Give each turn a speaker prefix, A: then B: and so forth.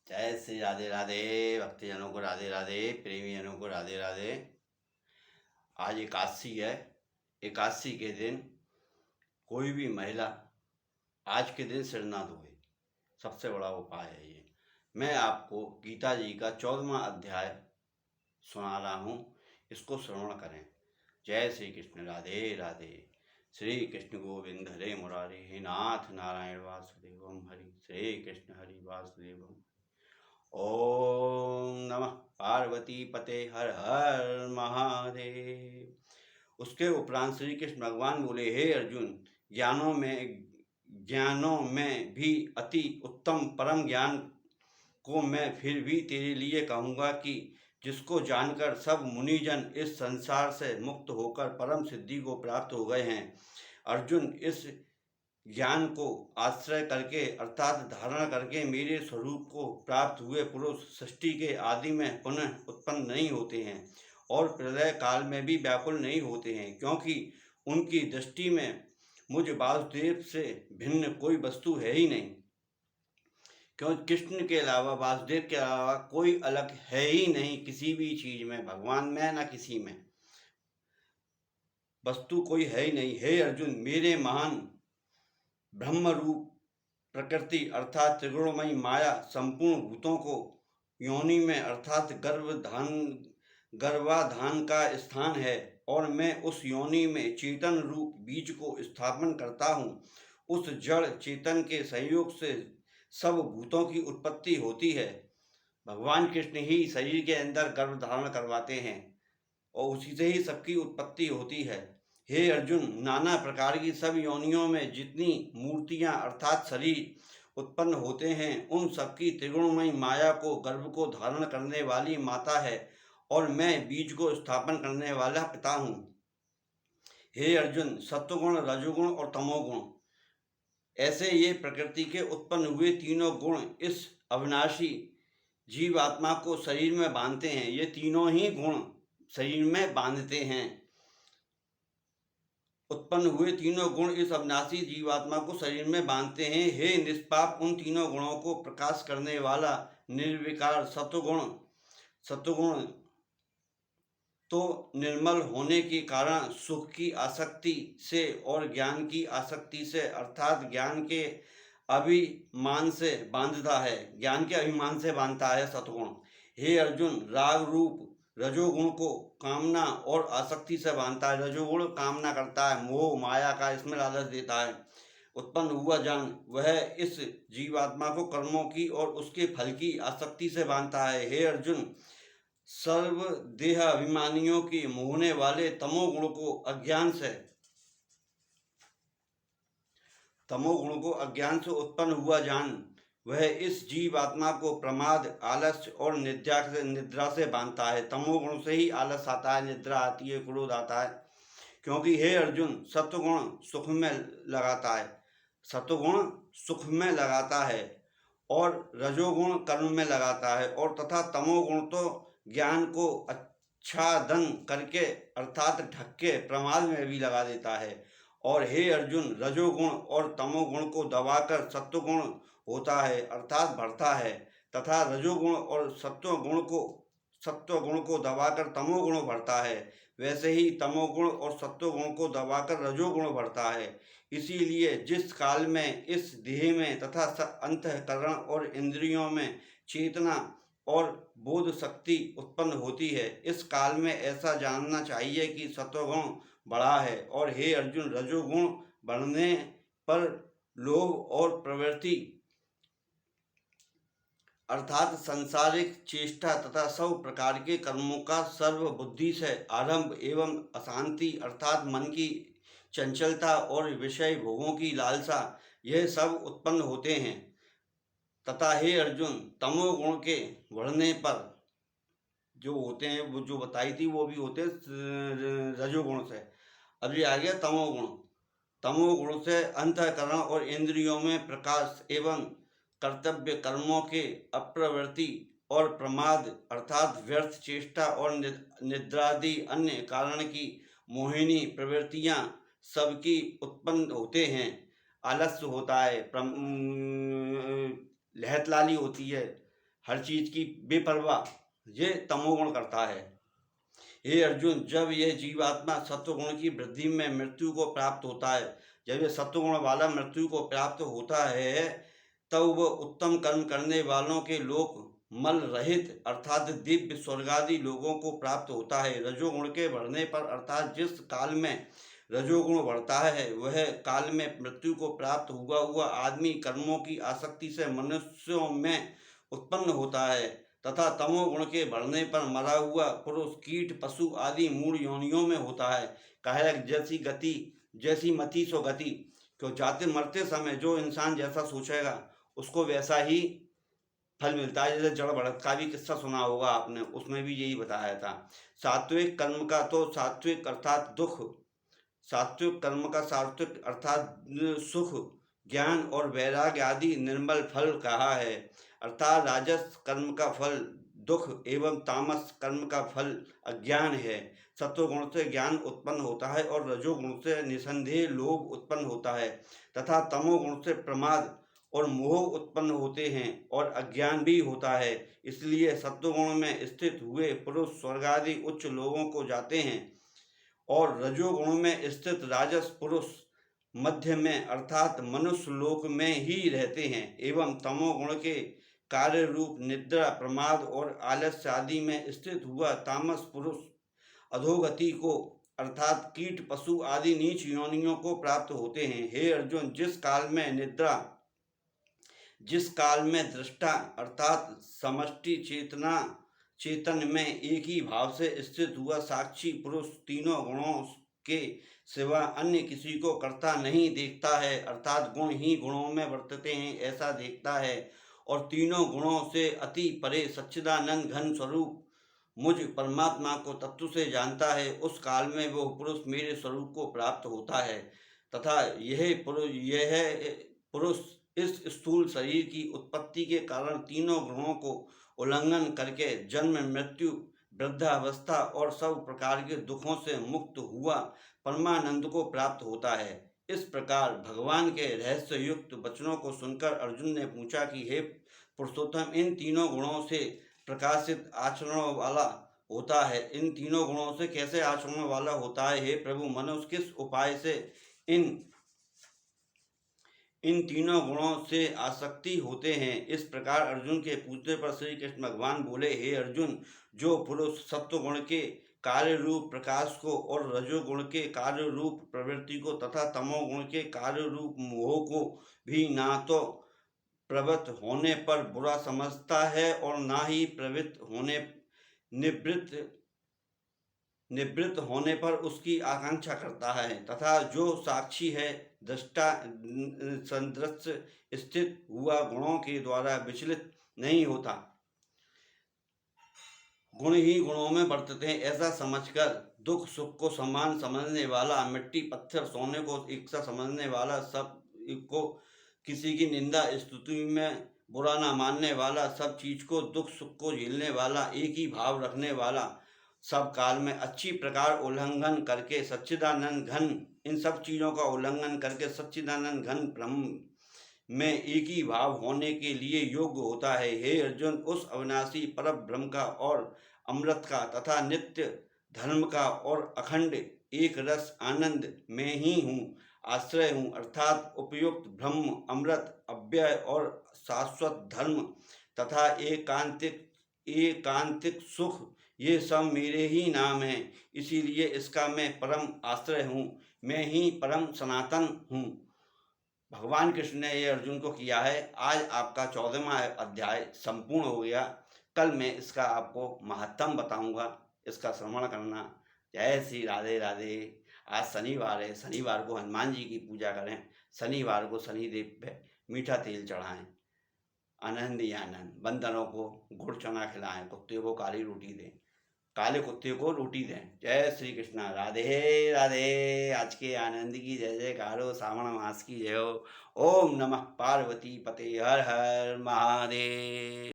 A: जय श्री राधे राधे। भक्तजनों को राधे राधे, प्रेमी जनों को राधे राधे। आज एकादशी है। एकादशी के दिन कोई भी महिला आज के दिन सिर ना धोए, सबसे बड़ा उपाय है ये। मैं आपको गीता जी का 14वां अध्याय सुना रहा हूँ, इसको श्रवण करें। जय श्री कृष्ण राधे राधे। श्री कृष्ण गोविंद हरे मुरारी, हे नाथ नारायण वासुदेवम हरि। श्री कृष्ण हरि वासुदेवम। ओम नमः पार्वती पते हर हर महादेव। उसके उपरांत श्री कृष्ण भगवान बोले, हे अर्जुन, ज्ञानों में भी अति उत्तम परम ज्ञान को मैं फिर भी तेरे लिए कहूँगा कि जिसको जानकर सब मुनिजन इस संसार से मुक्त होकर परम सिद्धि को प्राप्त हो गए हैं। अर्जुन, इस ज्ञान को आश्रय करके अर्थात धारण करके मेरे स्वरूप को प्राप्त हुए पुरुष सृष्टि के आदि में पुनः उत्पन्न नहीं होते हैं और प्रलय काल में भी व्याकुल नहीं होते हैं, क्योंकि उनकी दृष्टि में मुझ वासुदेव से भिन्न कोई वस्तु है ही नहीं। क्योंकि कृष्ण के अलावा, वासुदेव के अलावा कोई अलग है ही नहीं किसी भी चीज में, भगवान में ना किसी में वस्तु कोई है ही नहीं। हे अर्जुन, मेरे महान ब्रह्म रूप प्रकृति अर्थात त्रिगुणमयी माया संपूर्ण भूतों को योनि में अर्थात गर्भाधान का स्थान है और मैं उस योनि में चेतन रूप बीज को स्थापन करता हूँ। उस जड़ चेतन के संयोग से सब भूतों की उत्पत्ति होती है। भगवान कृष्ण ही शरीर के अंदर गर्भ धारण करवाते हैं और उसी से ही सबकी उत्पत्ति होती है। हे अर्जुन, नाना प्रकार की सब योनियों में जितनी मूर्तियां अर्थात शरीर उत्पन्न होते हैं, उन सबकी त्रिगुणमयी माया को गर्भ को धारण करने वाली माता है और मैं बीज को स्थापन करने वाला पिता हूँ। हे अर्जुन, सत्वगुण, रजोगुण और तमोगुण ऐसे ये प्रकृति के उत्पन्न हुए तीनों गुण इस अविनाशी जीवात्मा को शरीर में बांधते हैं। ये तीनों ही गुण शरीर में बांधते हैं। उत्पन्न हुए तीनों गुण इस अविनाशी जीवात्मा को शरीर में बांधते हैं। हे निष्पाप, उन तीनों गुणों को प्रकाश करने वाला निर्विकार सत्वगुण तो निर्मल होने के कारण सुख की आसक्ति से और ज्ञान की आसक्ति से अर्थात ज्ञान के अभिमान से बांधता है, ज्ञान के अभिमान से बांधता है सत्वगुण। हे अर्जुन, राग रूप रजोगुण को कामना और आसक्ति से बांधता है। रजोगुण कामना करता है, मोह माया का, इसमें लालच देता है। उत्पन्न हुआ ज्ञान वह इस जीवात्मा को कर्मों की और उसके फल की आसक्ति से बांधता है। हे अर्जुन, सर्व देह अभिमानियों की मोहने वाले तमोगुण को अज्ञान से उत्पन्न हुआ ज्ञान वह इस जीव आत्मा को प्रमाद, आलस्य और निद्रा से बांधता है। तमोगुण से ही आलस आता है, निद्रा आती है, क्रोध आता है। क्योंकि हे अर्जुन, सत्वगुण सुख में लगाता है और रजोगुण कर्म में लगाता है और तथा तमोगुण तो ज्ञान को आच्छादन करके अर्थात ढक के प्रमाद में भी लगा देता है। और हे अर्जुन, रजोगुण और तमोगुण को दबाकर सत्वगुण होता है अर्थात बढ़ता है, तथा रजोगुण और सत्वगुण को दबाकर तमोगुण बढ़ता है। वैसे ही तमोगुण और सत्वगुण को दबाकर रजोगुण बढ़ता है। इसीलिए जिस काल में इस देह में तथा अंतःकरण और इंद्रियों में चेतना और बोध शक्ति उत्पन्न होती है, इस काल में ऐसा जानना चाहिए कि सत्वगुण बढ़ा है। और हे अर्जुन, रजोगुण बढ़ने पर लोभ और प्रवृत्ति अर्थात सांसारिक चेष्टा तथा सब प्रकार के कर्मों का सर्वबुद्धि से आरंभ एवं अशांति अर्थात मन की चंचलता और विषय भोगों की लालसा, यह सब उत्पन्न होते हैं। तथा हे अर्जुन, तमोगुण के बढ़ने पर जो होते हैं, वो जो बताई थी वो भी होते हैं रजोगुण से। अब ये आ गया तमोगुण। तमोगुण से अंतःकरण और इंद्रियों में प्रकाश एवं कर्तव्य कर्मों के अप्रवृत्ति और प्रमाद अर्थात व्यर्थ चेष्टा और निद्रादि अन्य कारण की मोहिनी प्रवृत्तियां सबकी उत्पन्न होते हैं। आलस्य होता है, लहतलाली होती है, हर चीज की बेपरवाह, ये तमोगुण करता है। हे अर्जुन, जब यह जीवात्मा सत्वगुण की वृद्धि में मृत्यु को प्राप्त होता है, जब यह सत्वगुण वाला मृत्यु को प्राप्त होता है, तब वह उत्तम कर्म करने वालों के लोक मल रहित अर्थात दिव्य स्वर्ग आदि लोगों को प्राप्त होता है। रजोगुण के बढ़ने पर अर्थात जिस काल में रजोगुण बढ़ता है, वह काल में मृत्यु को प्राप्त हुआ हुआ आदमी कर्मों की आसक्ति से मनुष्यों में उत्पन्न होता है, तथा तमोगुण के बढ़ने पर मरा हुआ पुरुष कीट पशु आदि मूढ़ योनियों में होता है। कायक जैसी गति, जैसी मति सो गति, क्यों जाते मरते समय जो इंसान जैसा सोचेगा उसको वैसा ही फल मिलता है। जैसे जड़ बढ़त का भी किस्सा सुना होगा आपने, उसमें भी यही बताया था। सात्विक कर्म का तो सात्विक अर्थात दुख, सात्विक कर्म का सात्विक अर्थात सुख, ज्ञान और वैराग्य आदि निर्मल फल कहा है। अर्थात राजस कर्म का फल दुख एवं तामस कर्म का फल अज्ञान है। सत्वगुण से ज्ञान उत्पन्न होता है और रजोगुण से निसंदेह लोभ उत्पन्न होता है, तथा तमोगुण से प्रमाद और मोह उत्पन्न होते हैं और अज्ञान भी होता है। इसलिए सत्वगुण में स्थित हुए पुरुष स्वर्ग आदि उच्च लोगों को जाते हैं और रजोगुण में स्थित राजस पुरुष मध्य में अर्थात मनुष्य लोक में ही रहते हैं, एवं तमोगुण के कार्य रूप निद्रा प्रमाद और आलस्य आदि में स्थित हुआ तामस पुरुष अधोगति को अर्थात कीट पशु आदि नीच योनियों को प्राप्त होते हैं। हे अर्जुन, जिस काल में दृष्टा अर्थात समष्टि चेतन में एक ही भाव से स्थित हुआ साक्षी पुरुष तीनों गुणों के सिवा अन्य किसी को करता नहीं देखता है, अर्थात गुण ही गुणों में वर्तते हैं ऐसा देखता है, और तीनों गुणों से अति परे सच्चिदानंद घन स्वरूप मुझ परमात्मा को तत्व से जानता है, उस काल में वह पुरुष मेरे स्वरूप को प्राप्त होता है। तथा यह पुरुष इस स्थूल शरीर की उत्पत्ति के कारण तीनों गुणों को उल्लंघन करके जन्म मृत्यु वृद्धावस्था और सब प्रकार के दुखों से मुक्त हुआ परमानंद को प्राप्त होता है। इस प्रकार भगवान के रहस्य युक्त वचनों को सुनकर अर्जुन ने पूछा कि हे पुरुषोत्तम, इन तीनों गुणों से प्रकाशित आचरणों वाला होता है, इन तीनों गुणों से कैसे आचरण वाला होता है? हे प्रभु, मनुष्य किस उपाय से इन तीनों गुणों से आसक्ति होते हैं? इस प्रकार अर्जुन के पूछने पर श्री कृष्ण भगवान बोले, हे अर्जुन, जो पुरुष सत्वगुण के कार्य रूप प्रकाश को और रजोगुण के कार्य रूप प्रवृत्ति को तथा तमोगुण के कार्य रूप मोह को भी ना तो प्रवृत्त होने पर बुरा समझता है और ना ही प्रवृत्त होने निवृत्त होने पर उसकी आकांक्षा करता है, तथा जो साक्षी है दृष्टा संदृश्य स्थित हुआ गुणों के द्वारा विचलित नहीं होता, गुण ही गुणों में बरतते हैं ऐसा समझकर दुख सुख को समान समझने वाला, मिट्टी पत्थर सोने को एक सा समझने वाला, सब को किसी की निंदा स्तुति में बुरा ना मानने वाला, सब चीज को दुख सुख को झेलने वाला, एक ही भाव रखने वाला, सब काल में अच्छी प्रकार उल्लंघन करके सच्चिदानंद घन, इन सब चीजों का उल्लंघन करके सच्चिदानंद घन ब्रह्म में एक ही भाव होने के लिए योग्य होता है। हे अर्जुन, उस अविनाशी पर ब्रह्म का और अमृत का तथा नित्य धर्म का और अखंड एक रस आनंद में ही हूँ आश्रय हूँ, अर्थात उपयुक्त ब्रह्म अमृत अव्यय और शाश्वत धर्म तथा एकांतिक सुख, ये सब मेरे ही नाम हैं, इसीलिए इसका मैं परम आश्रय हूँ, मैं ही परम सनातन हूँ। भगवान कृष्ण ने ये अर्जुन को किया है। आज आपका 14वां अध्याय संपूर्ण हो गया। कल मैं इसका आपको महत्तम बताऊंगा, इसका श्रवण करना। जय श्री राधे राधे। आज शनिवार है, शनिवार को हनुमान जी की पूजा करें, शनिवार को शनिदेव पे मीठा तेल चढ़ाएं, आनंद ही आनंद। बंदरों को गुड़ चना खिलाएं, कुत्ते को काली रोटी दें, काले कुत्ते को रोटी दें। जय श्री कृष्णा। राधे राधे। आज के आनंद की जय जयकार हो, श्रावण मास की जय हो। ओम नमः पार्वती पते, हर हर महादेव।